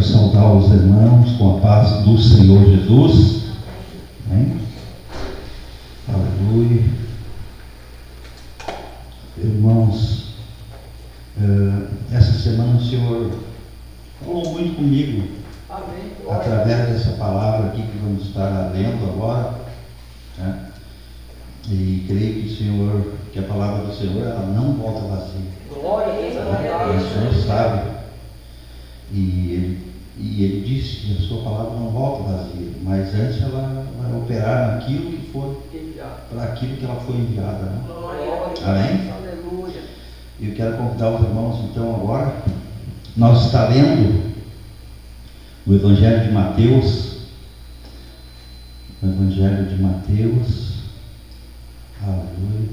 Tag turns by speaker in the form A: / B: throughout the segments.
A: saudar os irmãos com a paz do Senhor Jesus. Amém? Aleluia. Irmãos, essa semana o Senhor falou muito comigo. Amém. Através dessa palavra aqui que vamos estar lendo agora, né? E creio que a palavra do Senhor, ela não volta vazia.
B: Glória a Deus.
A: O Senhor sabe. E ele disse que a sua palavra não volta vazia, mas antes ela vai operar naquilo que for, para aquilo que ela foi enviada. Né? Amém?
B: Aleluia.
A: E eu quero convidar os irmãos, então, agora. Nós estamos lendo o Evangelho de Mateus. O Evangelho de Mateus. Aleluia.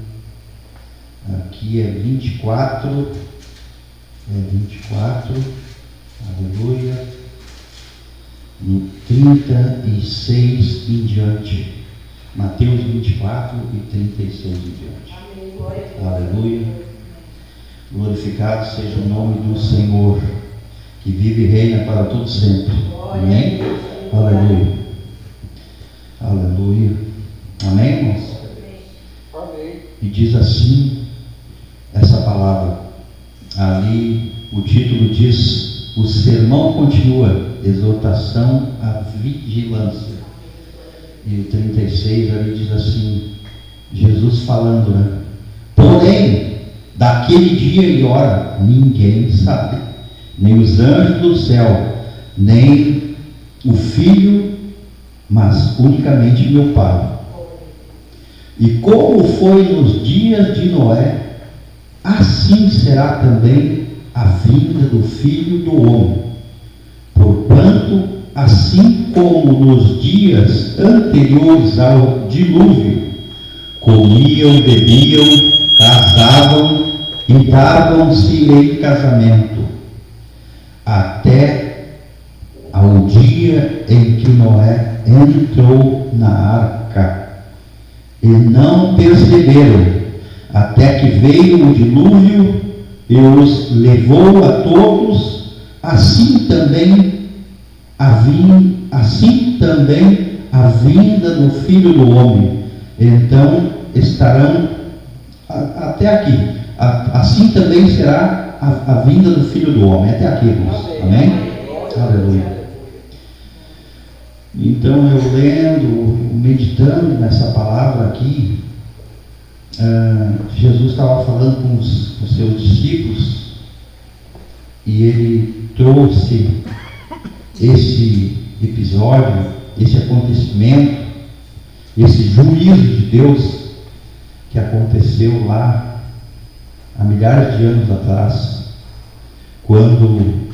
A: Aqui é 24. Aleluia. No 36 em diante. Mateus 24 e 36 em diante.
B: Amém.
A: Aleluia. Glorificado seja o nome do Senhor, que vive e reina para todo sempre. Amém? Aleluia. Aleluia. Amém, irmãos?
B: Amém.
A: E diz assim essa palavra. Ali o título diz: o sermão continua, exortação à vigilância. E o 36 ali diz assim, Jesus falando, né? Porém, daquele dia e hora ninguém sabe, nem os anjos do céu, nem o Filho, mas unicamente meu Pai. E como foi nos dias de Noé, assim será também a vinda do Filho do Homem. Porquanto, assim como nos dias anteriores ao dilúvio, comiam, bebiam, casavam e davam-se em casamento, até ao dia em que Noé entrou na arca. E não perceberam, até que veio o dilúvio e os levou a todos. Assim também a vinda do Filho do Homem. Então estarão até aqui. Assim também será a vinda do Filho do Homem. Até aqui, irmãos. Amém? Aleluia. Então eu lendo, meditando nessa palavra aqui, Jesus estava falando com os seus discípulos e ele trouxe esse episódio, esse acontecimento, esse juízo de Deus que aconteceu lá há milhares de anos atrás, quando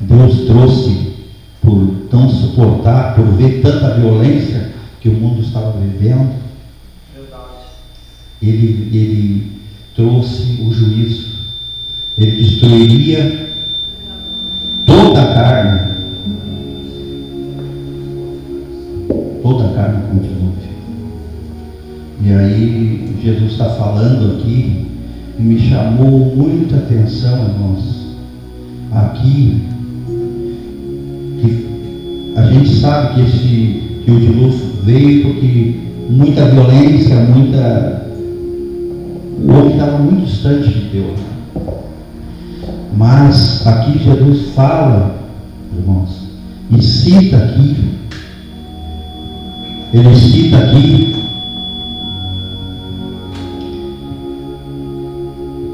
A: Deus trouxe, por não suportar, por ver tanta violência que o mundo estava vivendo, ele trouxe o juízo. Ele destruiria toda a carne com dilúvio. E aí Jesus está falando aqui e me chamou muita atenção, irmãos, aqui, que a gente sabe que o dilúvio veio porque muita violência, o homem estava muito distante de Deus. Mas aqui Jesus fala, irmãos, e cita aqui, ele cita aqui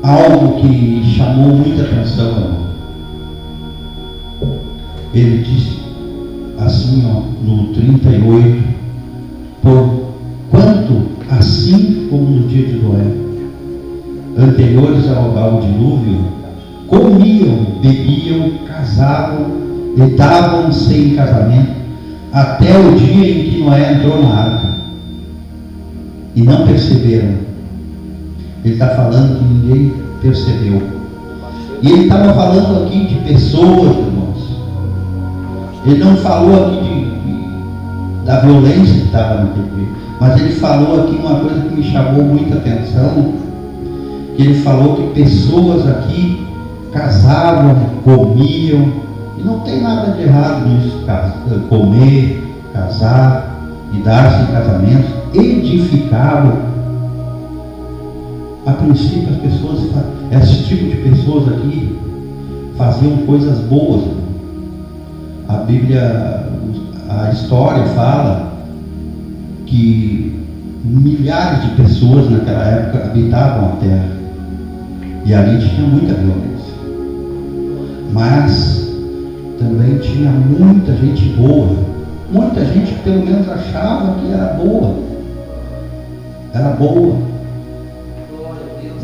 A: algo que chamou muita atenção, irmão. Ele disse assim, no 38, porquanto assim como no dia de Noé, anteriores ao dilúvio, comiam, bebiam, casavam e davam-se em casamento, até o dia em que Noé entrou na arca, e não perceberam. Ele está falando que ninguém percebeu. E ele estava falando aqui de pessoas, irmãos. Ele não falou aqui da violência que estava no bebê, mas ele falou aqui uma coisa que me chamou muita atenção, que ele falou que pessoas aqui casavam, comiam E não tem nada de errado nisso, comer, casar e dar-se em casamento edificável. A princípio as pessoas, esse tipo de pessoas aqui faziam coisas boas. A Bíblia, a história fala que milhares de pessoas naquela época habitavam a terra e ali tinha muita violência, mas também tinha muita gente boa, muita gente que pelo menos achava que era boa,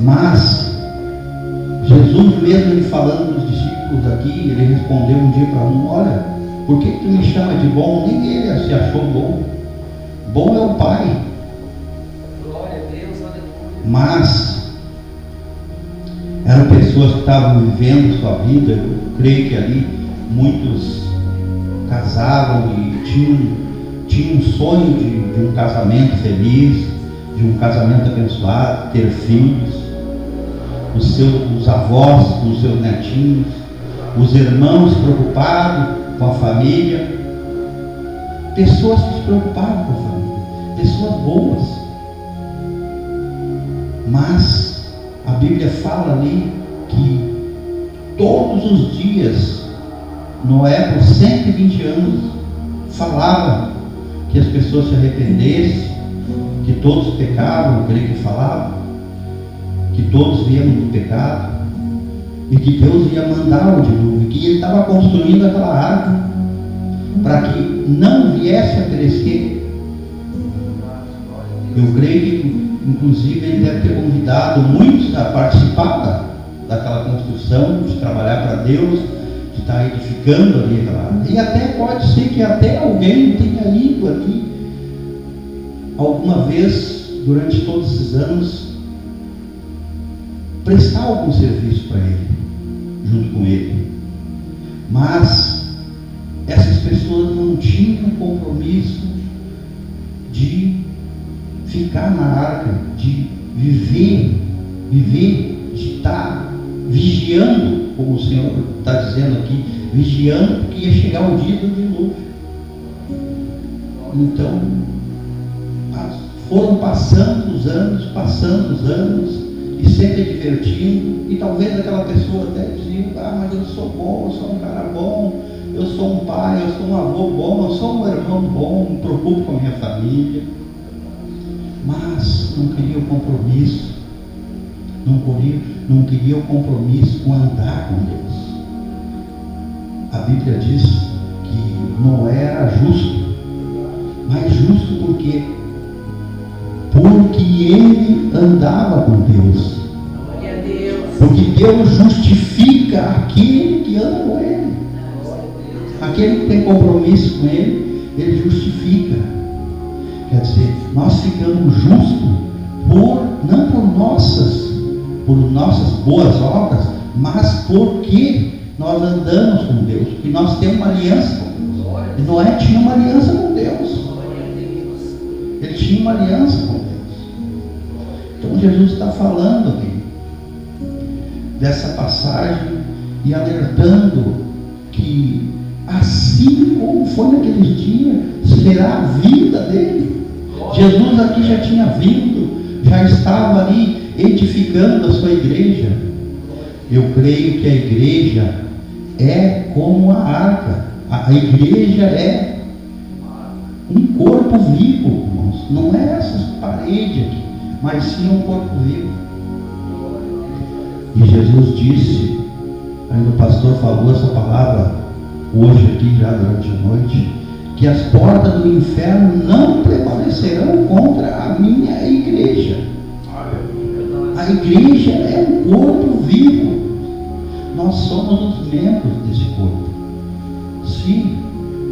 A: mas Jesus mesmo, ele falando dos discípulos aqui, ele respondeu um dia para um: olha, por que tu me chama de bom? Nem ele se achou bom. Bom é o Pai.
B: Glória a Deus, aleluia.
A: Mas eram pessoas que estavam vivendo sua vida. Eu creio que ali muitos casavam e tinham um sonho de um casamento feliz, de um casamento abençoado, ter filhos, os avós com os seus netinhos, os irmãos preocupados com a família, pessoas que se preocupavam com a família, pessoas boas. Mas a Bíblia fala ali que todos os dias Noé, por 120 anos, falava que as pessoas se arrependessem, que todos pecavam, eu creio que falava, que todos viemos do pecado, e que Deus ia mandar o dilúvio, que Ele estava construindo aquela arca para que não viesse a perecer. Eu creio que, inclusive, Ele deve ter convidado muitos a participar daquela construção, de trabalhar para Deus, de estar edificando ali aquela arca. E até pode ser que até alguém tenha ido ali alguma vez, durante todos esses anos, prestar algum serviço para Ele, junto com Ele. Mas essas pessoas não tinham compromisso de ficar na arca, de viver, de estar vigiando, como o Senhor está dizendo aqui, vigiando, porque ia chegar o dia do dilúvio. Então, foram passando os anos, e sempre divertindo, e talvez aquela pessoa até dizia: mas eu sou bom, eu sou um cara bom, eu sou um pai, eu sou um avô bom, eu sou um irmão bom, me preocupo com a minha família. Mas não queria o compromisso, não queria o compromisso com andar com Deus. A Bíblia diz que Noé era justo, mas justo por quê? Porque ele andava com Deus.
B: Glória a Deus.
A: Porque Deus justifica aquele que anda com Ele. Aquele que tem compromisso com Ele, Ele justifica. Quer dizer, nós ficamos justos não por nossas boas obras, mas porque nós andamos com Deus, porque nós temos uma aliança com Deus. E Noé tinha uma aliança com Deus. Ele tinha uma aliança com Deus. Então Jesus está falando aqui dessa passagem e alertando que assim como foi naqueles dias, será a vinda dele. Jesus aqui já tinha vindo, já estava ali edificando a sua igreja. Eu creio que a igreja é como a arca. A igreja é um corpo vivo, irmãos. Não é essas paredes aqui, mas sim um corpo vivo. E Jesus disse, ainda o pastor falou essa palavra hoje aqui já durante a noite, que as portas do inferno não prevalecerão contra a minha igreja. A igreja é um corpo vivo. Nós somos os membros desse corpo. Sim,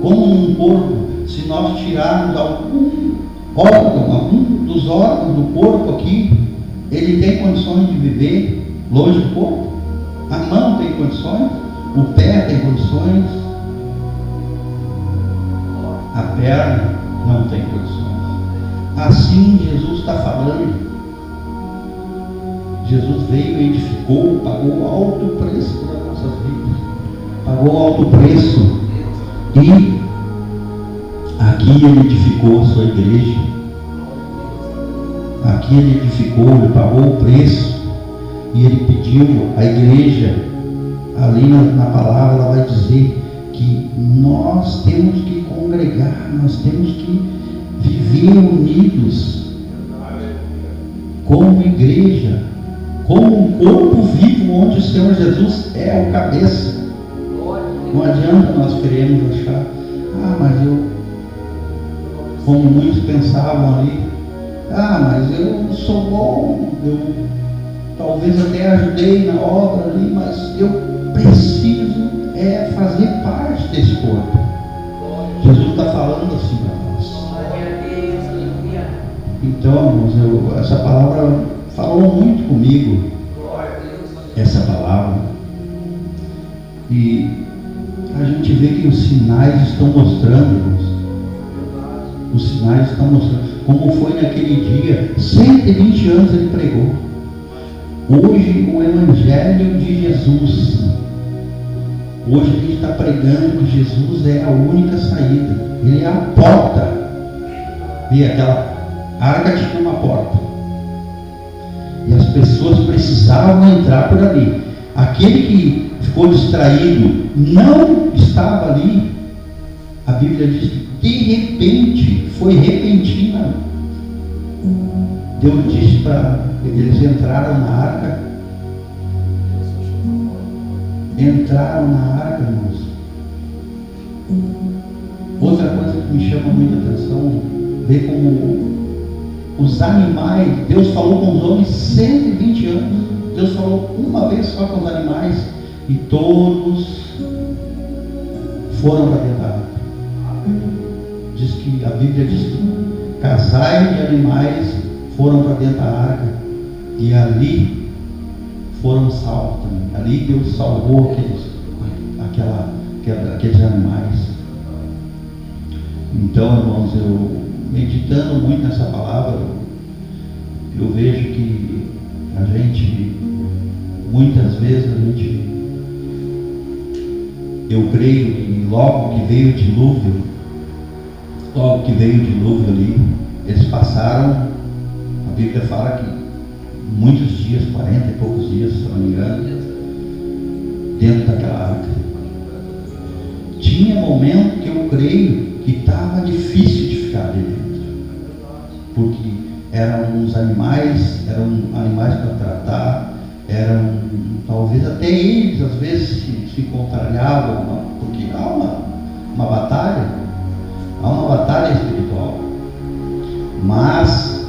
A: como num corpo, se nós tirarmos algum dos órgãos do corpo aqui, ele tem condições de viver longe do corpo? A mão tem condições? O pé tem condições? A perna não tem condições. Assim Jesus está falando. Jesus veio, edificou, pagou alto preço pelas nossas vidas. pagou alto preço, e aqui ele edificou a sua igreja. Aqui ele edificou, ele pagou o preço, e ele pediu à igreja, ali na palavra ela vai dizer que nós temos que congregar, nós temos que viver unidos como igreja, como um corpo vivo onde o Senhor Jesus é o cabeça. Não adianta nós queremos achar, mas eu, como muitos pensavam ali, mas eu sou bom, eu talvez até ajudei na obra ali, mas eu preciso fazer parte desse corpo. Jesus está falando assim para nós. Então, irmãos, essa palavra falou muito comigo, essa palavra, e a gente vê que os sinais estão mostrando, irmãos. Os sinais estão mostrando como foi naquele dia. 120 anos ele pregou. Hoje o Evangelho de Jesus, hoje a gente está pregando que Jesus é a única saída, Ele é a porta. E aquela arca tinha uma porta, e as pessoas precisavam entrar por ali. Aquele que ficou distraído não estava ali. A Bíblia diz que de repente, foi repentina. Deus disse para eles, entraram na arca. Entraram na arca, irmãos. Outra coisa que me chama muita atenção, ver como os animais, Deus falou com os homens 120 anos. Deus falou uma vez só com os animais, e todos foram para dentro da arca. Diz que a Bíblia diz que casais de animais foram para dentro da arca, e ali foram salvos também. Ali Deus salvou aqueles animais. Então, irmãos, eu meditando muito nessa palavra, eu vejo que a gente, muitas vezes eu creio que logo que veio o dilúvio ali, eles passaram, a Bíblia fala que muitos dias, 40 e poucos dias, se não me engano, dentro daquela arca. Tinha momento que eu creio que estava difícil de ficar ali dentro, porque eram animais para tratar, talvez até eles às vezes se contrariavam, porque há uma batalha espiritual. Mas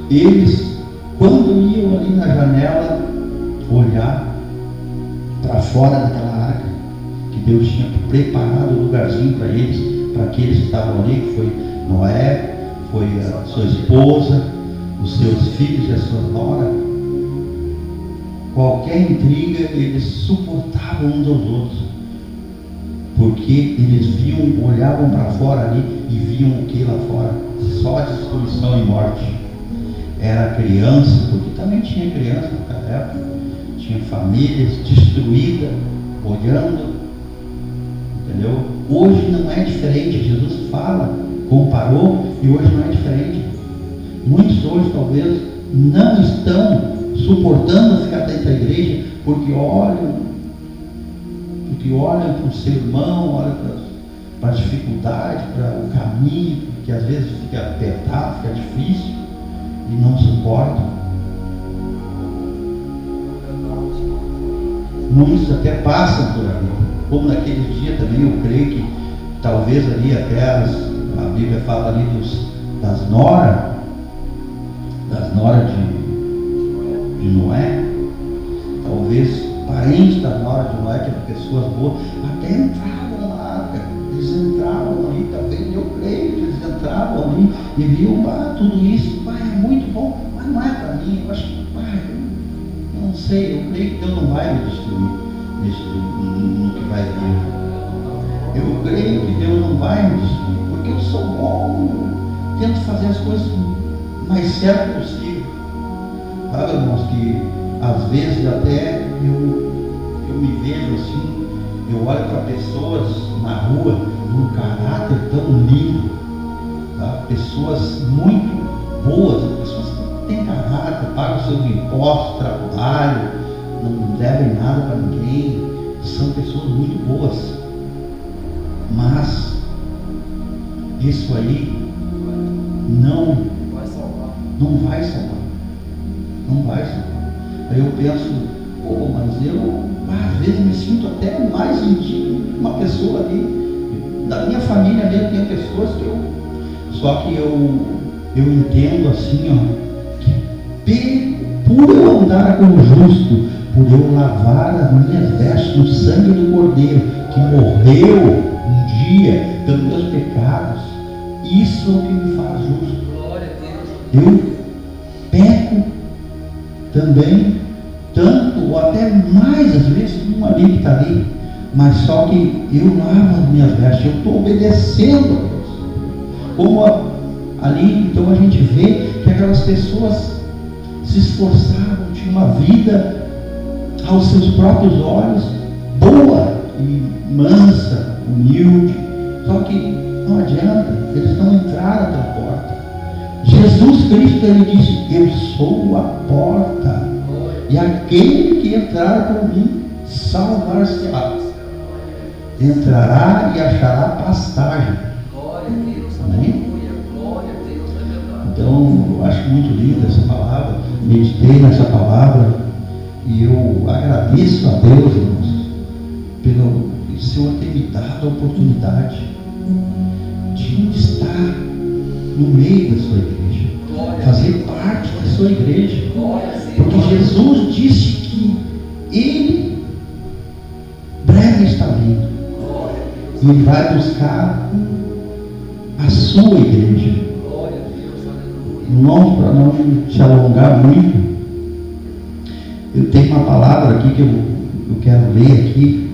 A: eles, quando iam ali na janela olhar para fora daquela arca, que Deus tinha preparado um lugarzinho para eles, para aqueles que estavam ali, que foi Noé, foi a sua esposa, os seus filhos e a sua nora. Qualquer intriga eles suportavam uns aos outros, porque eles olhavam para fora ali e viam o que lá fora? Só destruição e morte. Era criança, porque também tinha criança naquela época, tinha famílias destruídas, olhando, entendeu? Hoje não é diferente. Jesus fala, comparou, e hoje não é diferente. Muitos hoje talvez não estão suportando ficar dentro da igreja, porque olham para o seu irmão, olham para a dificuldade, para o caminho, que às vezes fica apertado, fica difícil, e não suportam. Muitos até passam por ali, como naquele dia também. Eu creio que talvez ali até a Bíblia fala ali das noras de Noé, talvez parentes da nora de Noé, que eram pessoas boas, até entravam na arca. Eles entravam ali, talvez, eu creio que eles entravam ali e viam, tudo isso, é muito bom, mas não é para mim. Eu acho que, eu não sei, eu creio que Deus não vai me destruir no que vai vir. Eu creio que Deus não vai me destruir, porque eu sou bom, eu tento fazer as coisas o mais certo possível. Sabe, irmãos, que às vezes até eu me vejo assim, eu olho para pessoas na rua, num caráter tão lindo, tá? Pessoas muito boas, pessoas que têm caráter, pagam seus impostos, trabalham, não devem nada para ninguém, são pessoas muito boas. Mas isso aí não vai salvar. Não vai salvar. Aí eu penso, pô, mas eu às vezes me sinto até mais indigno que uma pessoa ali, da minha família mesmo, tem pessoas que eu. Só que eu entendo assim, ó, que por eu andar como justo, por eu lavar as minhas vestes no sangue do Cordeiro, que morreu um dia pelos meus pecados, isso é o que me faz justo. Eu peco também, tanto ou até mais às vezes que um ali que está ali, mas só que eu lavo as minhas vestes, eu estou obedecendo a Deus. Como ali, então a gente vê que aquelas pessoas se esforçavam, tinham uma vida aos seus próprios olhos boa e mansa, humilde, só que não adianta, eles não entraram pela porta. Jesus Cristo, ele disse: eu sou a porta, e aquele que entrar por mim salvar-se-á, entrará e achará pastagem. Amém? Então eu acho muito linda essa palavra, meditei nessa palavra e eu agradeço a Deus, irmãos, pelo Senhor ter me dado a oportunidade de estar no meio da sua igreja, fazer parte da sua igreja, porque Jesus disse que Ele breve está vindo e Ele vai buscar a sua igreja. Irmãos, para não te alongar muito, eu tenho uma palavra aqui que eu quero ler aqui.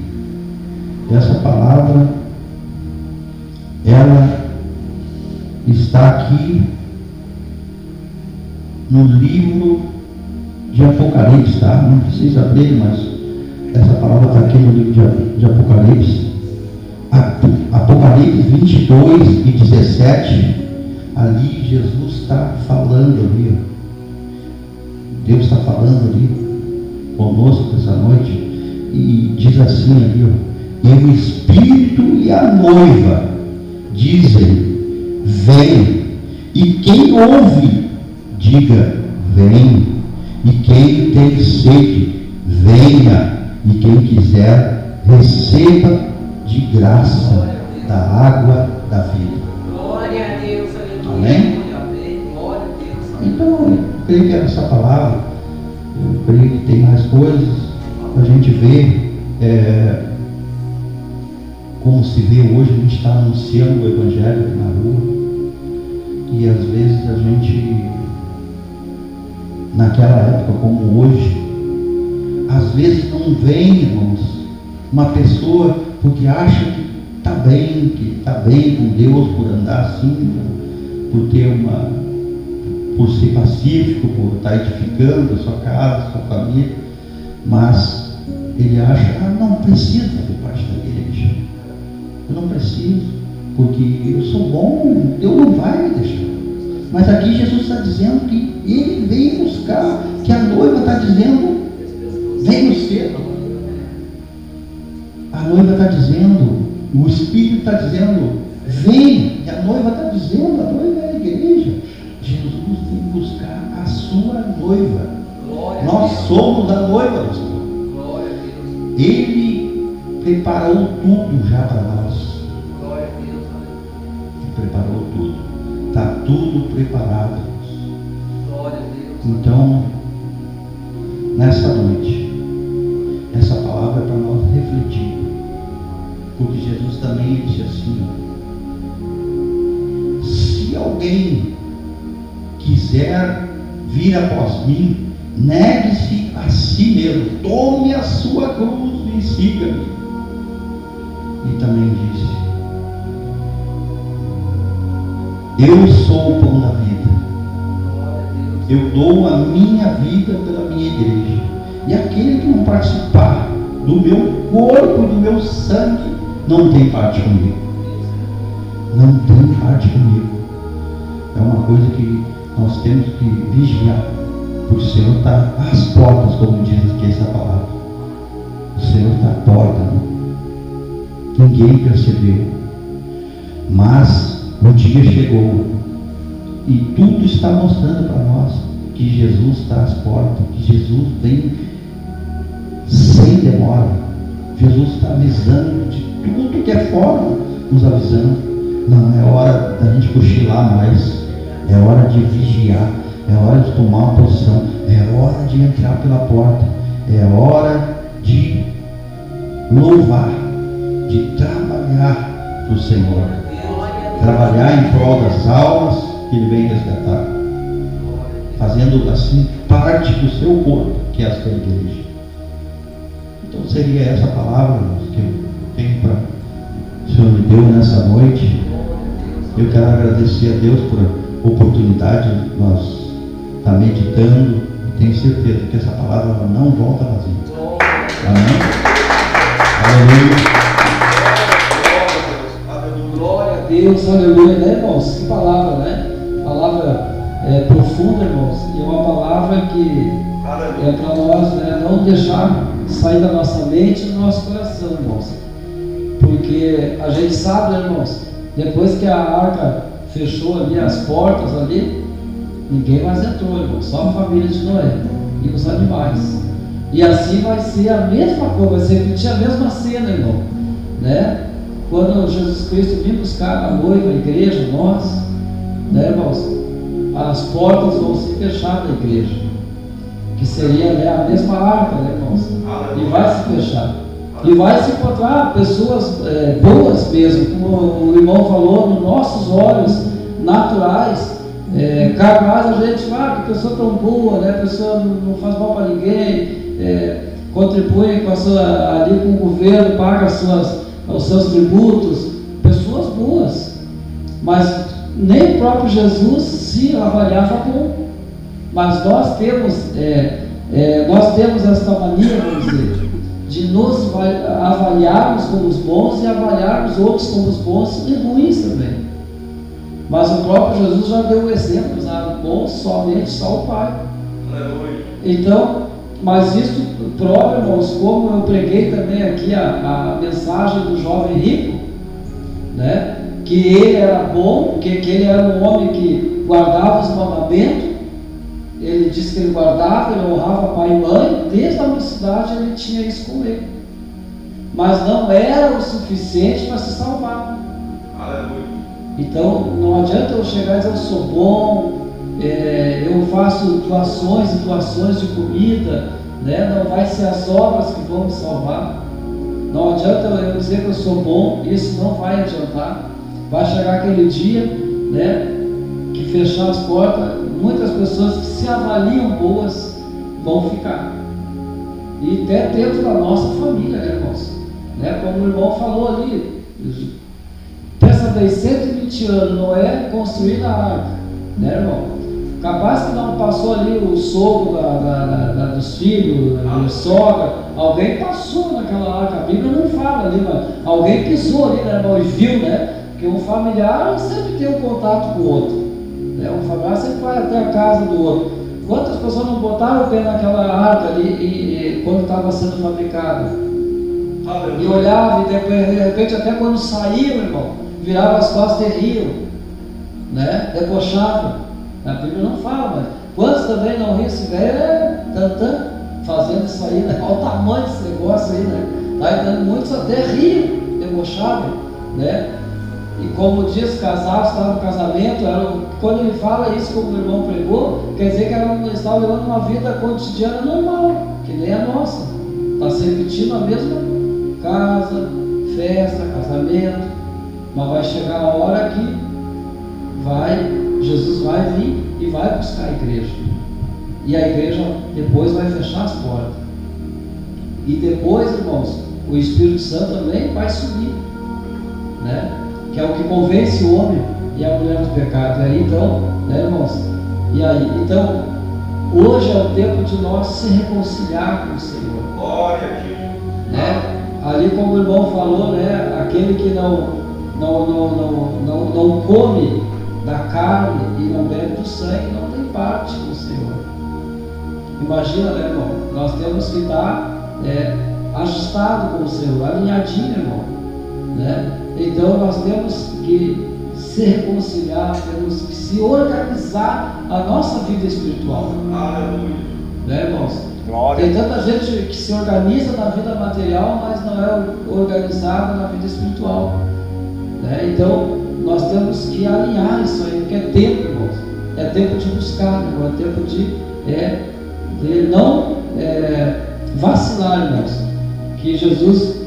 A: Essa palavra, ela está aqui no livro de Apocalipse, tá? Não precisa abrir, mas essa palavra está aqui no livro de Apocalipse. Apocalipse 22 e 17. Ali Jesus está falando ali, ó. Deus está falando ali conosco essa noite e diz assim ali, ó: e o Espírito e a noiva dizem: vem. E quem ouve, diga: vem. E quem tem sede, venha. E quem quiser, receba de graça da água da vida.
B: Glória a Deus, aleluia.
A: Amém?
B: Glória a Deus.
A: Então, eu creio que essa palavra, eu creio que tem mais coisas para a gente ver. Como se vê hoje, a gente está anunciando o Evangelho na rua, e às vezes a gente, naquela época como hoje, às vezes não vem, irmãos, uma pessoa porque acha que está bem com Deus por andar assim, por ser pacífico, por estar edificando a sua casa, a sua família, mas ele acha: não precisa fazer parte da igreja. Eu não preciso, porque eu sou bom, Deus não vai me deixar. Mas aqui Jesus está dizendo que Ele veio buscar, que a noiva está dizendo: venho cedo. A noiva está dizendo, o Espírito está dizendo: vem. E a noiva está dizendo, a noiva é a igreja. Jesus vem buscar a sua noiva. Nós somos a noiva do Senhor. Ele preparou tudo já para nós.
B: Glória a Deus.
A: Ele preparou tudo. Está tudo preparado.
B: Glória a Deus.
A: Então, nessa noite, essa palavra é para nós refletir. Porque Jesus também disse assim: se alguém quiser vir após mim, negue-se a si mesmo, tome a sua cruz e siga-me. E também disse: eu sou o pão da vida, eu dou a minha vida pela minha igreja, e aquele que não participar do meu corpo, do meu sangue, não tem parte comigo. Não tem parte comigo. É uma coisa que nós temos que vigiar, porque o Senhor está às portas, como diz aqui essa palavra. O Senhor está à porta, ninguém percebeu, mas o dia chegou e tudo está mostrando para nós que Jesus está às portas, que Jesus vem sem demora. Jesus está avisando de tudo que é fora, nos avisando. Não é hora da gente cochilar mais, é hora de vigiar, é hora de tomar uma posição, é hora de entrar pela porta, é hora de louvar, de trabalhar para o Senhor, trabalhar em prol das almas que Ele vem resgatar, fazendo assim parte do seu corpo, que é a sua igreja. Então seria essa palavra que eu tenho para o Senhor me deu nessa noite. Eu quero agradecer a Deus por a oportunidade de nós estar meditando. Tenho certeza que essa palavra não volta vazia. Amém? Aleluia.
C: Glória a Deus, aleluia, né, irmãos? Que palavra, né? Palavra profunda, irmãos. E uma palavra que é para nós, né, não deixar sair da nossa mente e do nosso coração, irmãos. Porque a gente sabe, né, irmãos, depois que a arca fechou ali as portas ali, ninguém mais entrou, irmão, só a família de Noé e os animais. E assim vai ser a mesma coisa, vai se repetir a mesma cena, irmão, né? Quando Jesus Cristo vir buscar a noiva, a igreja, nós, né, irmãos, as portas vão se fechar da igreja, que seria, né, a mesma arca, né, irmãos? E vai se fechar. E vai se encontrar pessoas boas mesmo, como o irmão falou, nos nossos olhos naturais, carnais, a gente fala que pessoa tão boa, né? Pessoa não faz mal para ninguém, contribui com a sua, ali com o governo, paga os seus tributos, pessoas boas. Mas nem o próprio Jesus se avaliava bom. Mas nós temos esta mania, vamos dizer, de nos avaliarmos como os bons e avaliarmos outros como os bons e ruins também. Mas o próprio Jesus já deu o exemplo, bom somente só o Pai. Aleluia. Então, mas isso prova, irmãos, como eu preguei também aqui a mensagem do jovem rico, né? Que ele era bom, que ele era um homem que guardava os mandamentos. Ele disse que ele guardava, ele honrava pai e mãe, desde a mocidade ele tinha isso com ele. Mas não era o suficiente para se salvar. Aleluia. Então não adianta eu chegar e dizer eu sou bom, eu faço doações e doações de comida, né? Não vai ser as obras que vão me salvar. Não adianta eu dizer que eu sou bom, isso não vai adiantar. Vai chegar aquele dia, né, que fechar as portas, muitas pessoas que se avaliam boas vão ficar. E até dentro da nossa família, né, irmãos? Né, como o irmão falou ali, dessa vez 120 anos, Noé construindo a arca, né, irmão? Capaz que não passou ali o sogro dos filhos, da sogra, alguém passou naquela arca, a Bíblia não fala ali, mas alguém pisou ali, né, irmão, e viu, né? Porque um familiar sempre tem um contato com o outro, né? Um familiar sempre vai até a casa do outro. Quantas pessoas não botaram o pé naquela arca ali quando estava sendo fabricada? E olhavam, e de repente até quando saíam, irmão, viravam as costas e riam, né? Debochavam. A Bíblia não fala, mas quantos também não riam? Esse velho fazendo isso aí, né? Olha o tamanho desse negócio aí, né? Tá entrando, muitos até riam, debochavam, né? E como diz, casados estavam no casamento, quando ele fala isso, como o irmão pregou, quer dizer que estavam levando uma vida cotidiana normal, que nem a nossa. Está se repetindo a mesma casa, festa, casamento, mas vai chegar a hora que Jesus vai vir e vai buscar a igreja. E a igreja depois vai fechar as portas. E depois, irmãos, o Espírito Santo também vai subir, né? Que é o que convence o homem e a mulher do pecado. E aí então, né, irmãos? E aí, então, hoje é o tempo de nós se reconciliar com o Senhor. Glória a Deus. né? Ali, como o irmão falou, né? Aquele que não come da carne e não bebe do sangue não tem parte com o Senhor. Imagina, né, irmão? Nós temos que estar ajustado com o Senhor, alinhadinho, irmão, né? Então nós temos que se reconciliar, temos que se organizar a nossa vida espiritual.
A: Aleluia.
C: Né, irmãos?
D: Glória.
C: Tem tanta gente que se organiza na vida material, mas não é organizada na vida espiritual. Né? Então, nós temos que alinhar isso aí, porque é tempo, irmãos. É tempo de buscar, irmão. É tempo de não vacilar, irmãos. Que Jesus,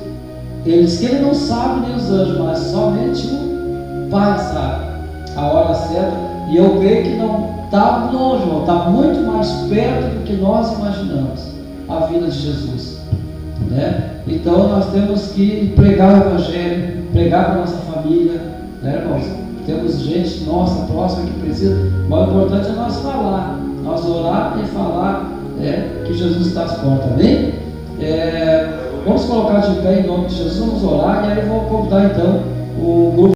C: ele diz que ele não sabe nem os anjos, mas somente o Pai sabe a hora certa. E eu creio que não está longe, irmão, está muito mais perto do que nós imaginamos a vida de Jesus, né? Então nós temos que pregar o Evangelho, pregar para a nossa família, né, irmãos? Temos gente nossa próxima que precisa, mas o importante é nós falar, nós orar e falar que Jesus está às portas, amém? Vamos colocar de pé em nome de Jesus, vamos orar, e aí eu vou convidar então o grupo.